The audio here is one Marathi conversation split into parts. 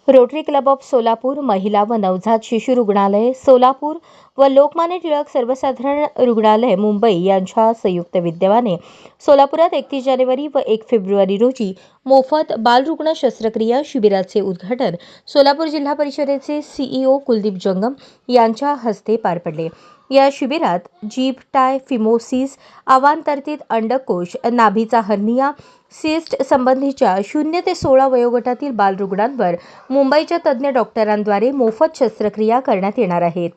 रोटरी क्लब ऑफ सोलापूर, महिला व नवजात शिशु रुग्णालय सोलापूर व लोकमान्य टिळक सर्वसाधारण रुग्णालय मुंबई यांच्या संयुक्त विद्यमाने सोलापुरात 31 जानेवारी व 1 फेब्रुवारी रोजी मोफत बालरुग्ण शस्त्रक्रिया शिबिराचे उद्घाटन सोलापूर जिल्हा परिषदेचे सीईओ कुलदीप जंगम यांच्या हस्ते पार पडले। या शिबिरात जीभ टाय फिमोसिस, अवांतरित अंडकोश, नाभीचा हर्निया, सिस्ट संबंधीच्या 0 ते 16 वयोगटातील बालरुग्णांवर मुंबईच्या तज्ज्ञ डॉक्टरांद्वारे मोफत शस्त्रक्रिया करण्यात येणार आहेत।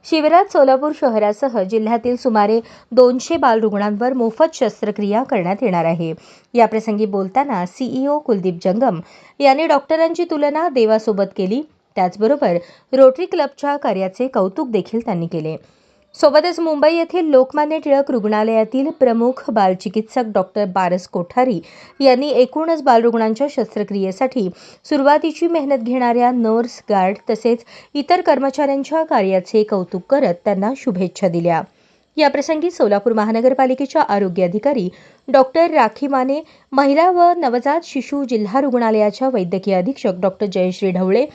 शिबिरात सोलापूर शहरासह जिल्ह्यातील सुमारे 200 बालरुग्णांवर मोफत शस्त्रक्रिया करण्यात येणार आहे। याप्रसंगी बोलताना सीईओ कुलदीप जंगम यांनी डॉक्टरांची तुलना देवासोबत केली। त्याचबरोबर रोटरी क्लबच्या कार्याचे कौतुक देखील त्यांनी केले। सोबतच मुंबई येथील लोकमान्य टिळक रुग्णालयातील प्रमुख बालचिकित्सक डॉक्टर पारस कोठारी यांनी एकूणच बालरुग्णांच्या शस्त्रक्रियेसाठी सुरुवातीची मेहनत घेणाऱ्या नर्स, गार्ड तसेच इतर कर्मचाऱ्यांच्या कार्याचे कौतुक करत त्यांना शुभेच्छा दिल्या। याप्रसंगी सोलापूर महानगरपालिकेच्या आरोग्य अधिकारी डॉक्टर राखी माने, महिला व नवजात शिशु जिल्हा रुग्णालयाच्या वैद्यकीय अधीक्षक doctor Jayashree Dhawale,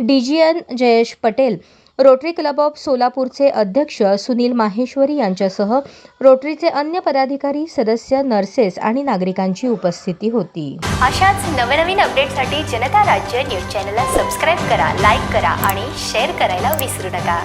DGN Jayesh Patel, Rotary club of सोलापूरचे अध्यक्ष सुनील माहेश्वरी यांच्यासह रोटरीचे अन्य पदाधिकारी, सदस्य, नर्सेस आणि नागरिकांची उपस्थिती होती। अशाच नवनवीन अपडेटसाठी जनता राज्य न्यूज चॅनलला सबस्क्राईब करा, लाईक करा आणि शेअर करायला विसरू नका।